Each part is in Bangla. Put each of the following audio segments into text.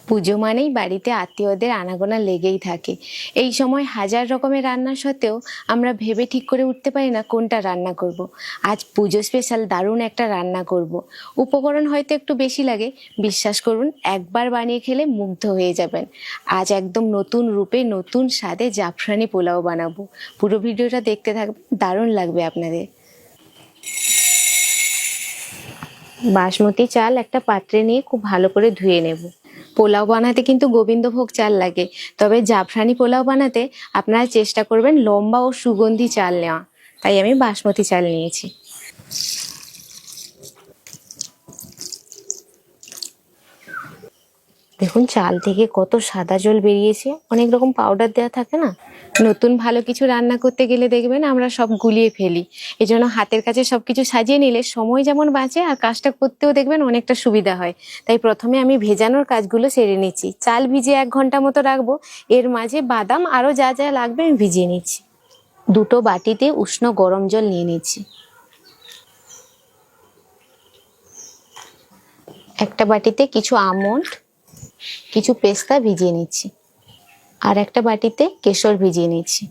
পুজো মানেই বাড়িতে আত্মীয়দের আনাগোনা লেগেই থাকে। এই সময় হাজার রকমের রান্না সত্ত্বেও আমরা ভেবে ঠিক করে উঠতে পারি না কোনটা রান্না করব। আজ পুজো স্পেশাল দারুণ একটা রান্না করব। উপকরণ হয়তো একটু বেশি লাগে, বিশ্বাস করুন একবার বানিয়ে খেলে মুগ্ধ হয়ে যাবেন। আজ একদম নতুন রূপে নতুন স্বাদে জাফরানি পোলাও বানাবো। পুরো ভিডিওটা দেখতে থাকবেন, দারুণ লাগবে আপনাদের। বাসমতি চাল একটা পাত্রে নিয়ে খুব ভালো করে ধুয়ে নেব। পোলাও বানাতে কিন্তু গোবিন্দভোগ চাল লাগে, তবে জাফরানি পোলাও বানাতে আপনারা চেষ্টা করবেন লম্বা ও সুগন্ধি চাল নেওয়া, তাই আমি বাসমতি চাল নিয়েছি। দেখুন চাল থেকে কত সাদা জল বেরিয়েছে, অনেক রকম পাউডার দেওয়া থাকে না। নতুন ভালো কিছু রান্না করতে গেলে দেখবেন আমরা সব গুলিয়ে ফেলি, এজন্য হাতের কাছে সবকিছু সাজিয়ে নিলে সময় যেমন বাঁচে আর কাজটা করতেও দেখবেন অনেকটা সুবিধা হয়। তাই প্রথমে আমি ভেজানোর কাজগুলো সেরে নিচ্ছি। চাল ভিজিয়ে 1 ঘন্টা মতো রাখবো, এর মাঝে বাদাম আরো যা যা লাগবে আমি ভিজিয়ে নিচ্ছি। দুটো বাটিতে উষ্ণ গরম জল নিয়ে নিচ্ছি। একটা বাটিতে কিছু আমন্ড, কিছু পেস্তা ভিজিয়ে নিচ্ছি, আর একটা বাটিতে কেশর ভিজিয়ে নিচ্ছি।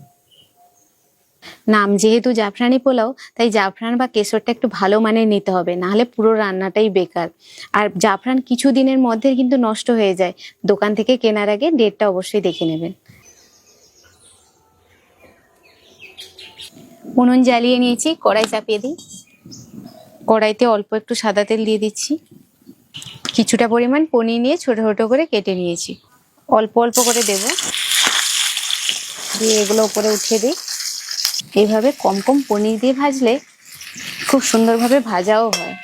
নাম যেহেতু জাফরানি পোলাও, তাই জাফরান বা কেশরটা একটু ভালো মানের নিতে হবে, নাহলে পুরো রান্নাটাই বেকার। আর জাফরান কিছু দিনের মধ্যে কিন্তু নষ্ট হয়ে যায়, দোকান থেকে কেনার আগে ডেটটা অবশ্যই দেখে নেবেন। উনুন জ্বালিয়ে নিয়েছি, কড়াই চাপিয়ে দিই। কড়াইতে অল্প একটু সাদা তেল দিয়ে দিচ্ছি। কিছুটা পরিমাণ পনির নিয়ে ছোট ছোট করে কেটে নিয়েছি, অল্প অল্প করে দেব, দিয়ে এগুলো উপরে উঠিয়ে দিই। এইভাবে কম কম পনির দিয়ে ভাজলে খুব সুন্দরভাবে ভাজাও হয়।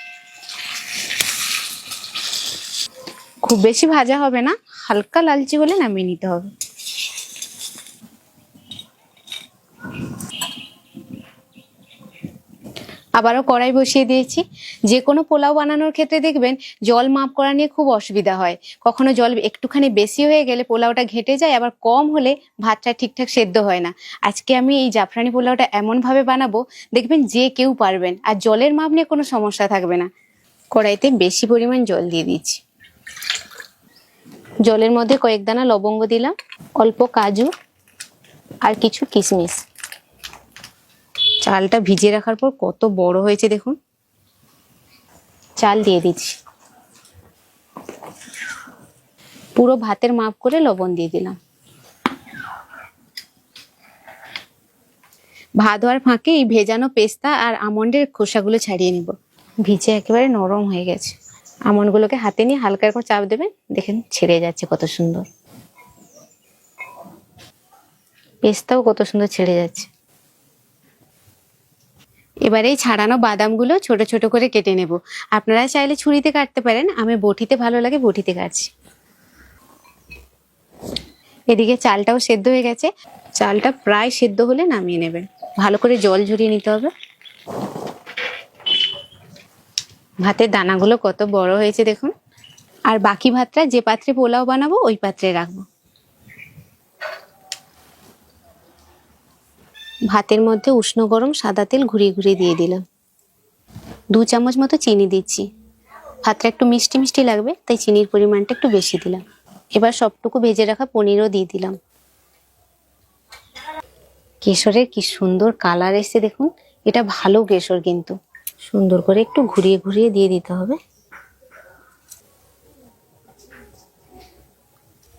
খুব বেশি ভাজা হবে না, হালকা লালচে হলে নামিয়ে নিতে হবে। আবারও কড়াই বসিয়ে দিয়েছি। যে কোনো পোলাও বানানোর ক্ষেত্রে দেখবেন জল মাপ করা নিয়ে খুব অসুবিধা হয়। কখনো জল একটুখানি বেশি হয়ে গেলে পোলাওটা ঘেটে যায়, আবার কম হলে ভাতটা ঠিকঠাক সেদ্ধ হয় না। আজকে আমি এই জাফরানি পোলাওটা এমনভাবে বানাবো দেখবেন যে কেউ পারবেন, আর জলের মাপ নিয়ে কোনো সমস্যা থাকবে না। কড়াইতে বেশি পরিমাণ জল দিয়ে দিচ্ছি। জলের মধ্যে কয়েক দানা লবঙ্গ দিলাম, অল্প কাজু আর কিছু কিশমিশ। চালটা ভিজিয়ে রাখার পর কত বড় হয়েছে দেখুন। চাল দিয়ে দিচ্ছি, পুরো ভাতের মাপ করে লবণ দিয়ে দিলাম। ভাত হওয়ার ফাঁকে এই ভেজানো পেস্তা আর আমন্ডের খোসাগুলো ছাড়িয়ে নিব। ভিজে একেবারে নরম হয়ে গেছে। আমন্ডগুলোকে হাতে নিয়ে হালকা করে চাপ দেবেন, দেখেন ছেড়ে যাচ্ছে কত সুন্দর। পেস্তাও কত সুন্দর ছেড়ে যাচ্ছে। এবারে এই ছাড়ানো বাদামগুলো ছোট ছোট করে কেটে নেব। আপনারা চাইলে ছুরিতে কাটতে পারেন, আমি বটিতে ভালো লাগে, বটিতে কাটছি। এদিকে চালটাও সেদ্ধ হয়ে গেছে, চালটা প্রায় সেদ্ধ হলে নামিয়ে নেবেন। ভালো করে জল ঝরিয়ে নিতে হবে। ভাতের দানাগুলো কত বড় হয়েছে দেখুন। আর বাকি ভাতটা যে পাত্রে পোলাও বানাবো ওই পাত্রে রাখবো। ভাতের মধ্যে উষ্ণ গরম সাদা তেল ঘুরিয়ে ঘুরিয়ে দিয়ে দিলাম। 2 চামচ মতো চিনি দিচ্ছি। ভাতটা একটু মিষ্টি মিষ্টি লাগবে, তাই চিনির পরিমাণটা একটু বেশি দিলাম। এবার সবটুকু ভেজে রাখা পনিরও দিয়ে দিলাম। কেশরের কি সুন্দর কালার এসছে দেখুন, এটা ভালো কেশর, কিন্তু সুন্দর করে একটু ঘুরিয়ে ঘুরিয়ে দিয়ে দিতে হবে।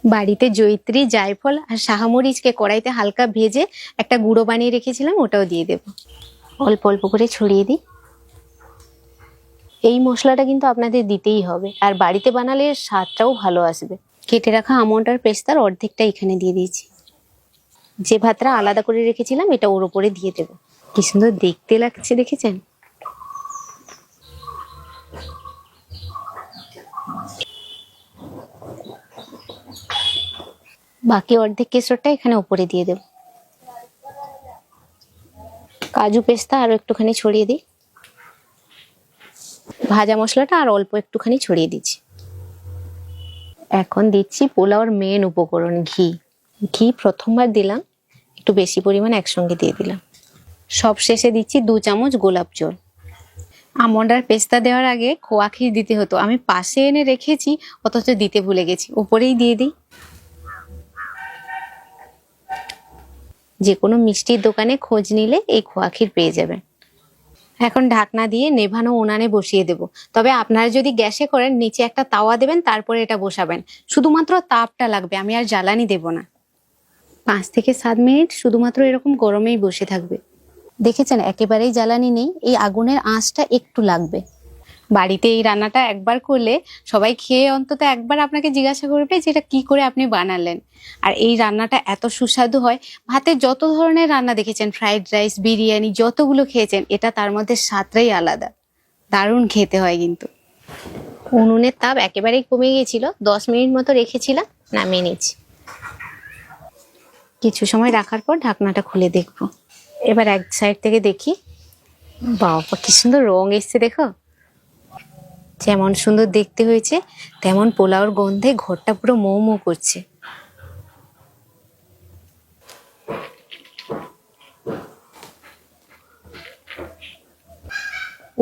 বাড়িতে জয়িত্রী, জায়ফল আর শাহমরিচকে কড়াইতে হালকা ভেজে একটা গুঁড়ো বানিয়ে রেখেছিলাম, ওটাও দিয়ে দেব। অল্প অল্প করে ছড়িয়ে দিই। এই মশলাটা কিন্তু আপনাদের দিতেই হবে, আর বাড়িতে বানালে স্বাদটাও ভালো আসবে। কেটে রাখা আমন্ড আর পেস্তার অর্ধেকটা এখানে দিয়ে দিয়েছি। যে ভাতটা আলাদা করে রেখেছিলাম এটা ওর উপরে দিয়ে দেব। কি সুন্দর দেখতে লাগছে দেখেছেন। বাকি অর্ধেক কেশরটা এখানে উপরে দিয়ে দেব। কাজু পেস্তা আরো একটুখানি ছড়িয়ে দিই। ভাজা মশলাটা আর অল্প একটুখানি ছড়িয়ে দিচ্ছি। এখন দিচ্ছি পোলাওর মেন উপকরণ ঘি। ঘি প্রথমবার দিলাম, একটু বেশি পরিমাণ একসঙ্গে দিয়ে দিলাম। সব শেষে দিচ্ছি 2 চামচ গোলাপ জল। আমন্ড আর পেস্তা দেওয়ার আগে খোয়া ক্ষীর দিতে হতো, আমি পাশে এনে রেখেছি অথচ দিতে ভুলে গেছি, উপরেই দিয়ে দিই। যে কোনো মিষ্টির দোকানে খোঁজ নিলে এই খোয়া ক্ষীর পেয়ে যাবেন। এখন ঢাকনা দিয়ে নেভানো উনানে বসিয়ে দেব। তবে আপনারা যদি গ্যাসে করেন নিচে একটা তাওয়া দেবেন, তারপরে এটা বসাবেন। শুধুমাত্র তাপটা লাগবে, আমি আর জ্বালানি দেব না। 5 থেকে 7 মিনিট শুধুমাত্র এরকম গরমেই বসে থাকবে। দেখেছেন একেবারেই জ্বালানি নেই, এই আগুনের আঁচটা একটু লাগবে। বাড়িতে এই রান্নাটা একবার করলে সবাই খেয়ে অন্তত একবার আপনাকে জিজ্ঞাসা করবে যে এটা কি করে আপনি বানালেন। আর এই রান্নাটা এত সুস্বাদু হয়, ভাতের যত ধরনের রান্না দেখেছেন, ফ্রাইড রাইস, বিরিয়ানি, যতগুলো খেয়েছেন, এটা তার মধ্যে স্বাদটাই আলাদা। দারুণ খেতে হয় কিন্তু। উনুনের তাপ একেবারেই কমে গিয়েছিল, 10 মিনিট মতো রেখেছিলাম, নামিয়ে নিচ্ছি। কিছু সময় রাখার পর ঢাকনাটা খুলে দেখবো। এবার এক সাইড থেকে দেখি, বাবা কি সুন্দর রং এসছে দেখো। যেমন সুন্দর দেখতে হয়েছে তেমন পোলাওর গন্ধে ঘরটা পুরো মৌ মৌ করছে।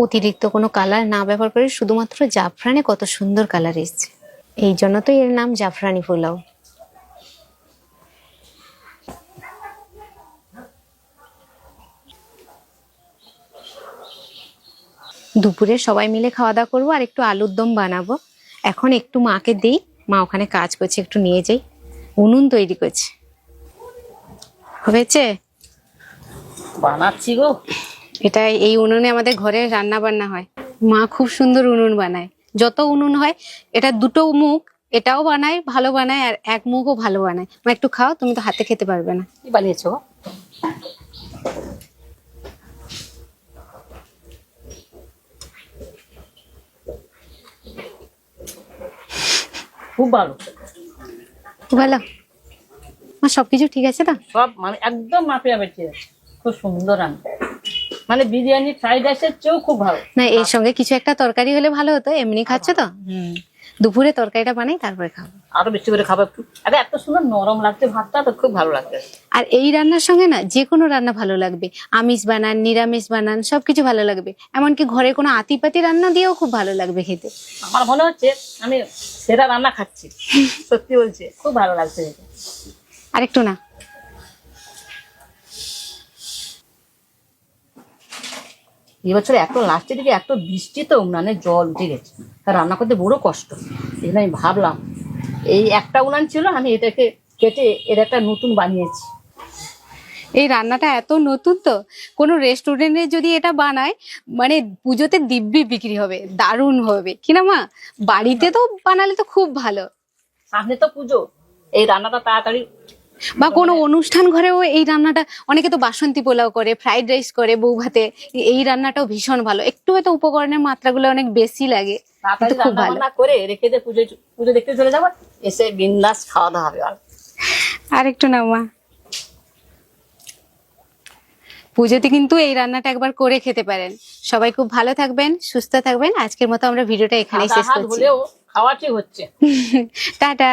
অতিরিক্ত কোনো কালার না ব্যবহার করে শুধুমাত্র জাফরানে কত সুন্দর কালার এসছে, এই জন্য তো এর নাম জাফরানি পোলাও। দুপুরে সবাই মিলে খাওয়া দাওয়া করবো আর একটু আলুর দম বানাবো। এখন একটু মাকে দিই, মা ওখানে কাজ করছে, একটু নিয়ে যাই। উনুন তৈরি করছে। হয়েছে? বানাচ্ছি গো। এটা এই উনুনে আমাদের ঘরে রান্না বান্না হয়। মা খুব সুন্দর উনুন বানায়। যত উনুন হয়, এটা দুটো মুখ, এটাও বানায় ভালো বানায়, আর এক মুখও ভালো বানায়। মা একটু খাও, তুমি তো হাতে খেতে পারবে না। কি বানিয়েছো? খুব ভালো, ভালো। মা সবকিছু ঠিক আছে তো? সব মানে একদম মাপিয়া বেঁচে আছে। খুব সুন্দর রান্না, মানে বিরিয়ানি ফ্রাইড রাইসের চেয়েও খুব ভালো। না, এর সঙ্গে কিছু একটা তরকারি হলে ভালো হতো। এমনি খাচ্ছ তো? দুপুরে তরকারিটা বানাই, তারপরে খাবো। আরো বেশি করে খাবো একটু। আরে এত সুন্দর নরম লাগছে ভাতটা, তো খুব ভালো লাগছে। আর এই রান্নার সঙ্গে না যে কোনো রান্না ভালো লাগবে, আমিষ বানান, নিরামিষ বানান, সবকিছু ভালো লাগবে। এমনকি ঘরে কোনো আতিপাতি রান্না দিয়েও খুব ভালো লাগবে খেতে। আমার মনে হচ্ছে আমি সেরা রান্না খাচ্ছি, সত্যি বলছি, খুব ভালো লাগছে। আরেকটু না। এবছর এত লাস্টের দিকে এত বৃষ্টি, তো উনানে জল উঠে গেছে, রান্না করতে বড় কষ্ট। এই জন্য আমি ভাবলাম এই একটা উনান ছিল, আমি এটাকে কেটে এর একটা নতুন বানিয়েছি। এই রান্নাটা এত নতুন তো, কোনো রেস্টুরেন্টে যদি এটা বানায়, মানে পুজোতে দিব্যি বিক্রি হবে, দারুণ হবে কিনা মা? বাড়িতে তো বানালে তো খুব ভালো। সামনে তো পুজো, এই রান্নাটা তাড়াতাড়ি। বা কোনো অনুষ্ঠান ঘরেও এই রান্নাটা, অনেকে তো বাসন্তী পোলাও করে, ফ্রাইড রাইস করে বউ ভাতে, এই রান্নাটাও ভীষণ ভালো। একটু হয়তো উপকরণের মাত্রাগুলো অনেক বেশি লাগে, তাড়াতাড়ি কিন্তু খুব রান্না ভালো। বান্না করে রেখে দিয়ে পুজো পুজো দেখতে চলে যাবো, এসে বিন্দাস খাওয়া দাওয়া হবে। আর একটু না মা। পুজোতে কিন্তু এই রান্নাটা একবার করে খেতে পারেন। সবাই খুব ভালো থাকবেন, সুস্থ থাকবেন। আজকের মতো আমরা ভিডিওটা এখানেই শেষ করছি। হলেও খাওয়াটি হচ্ছে। টাটা।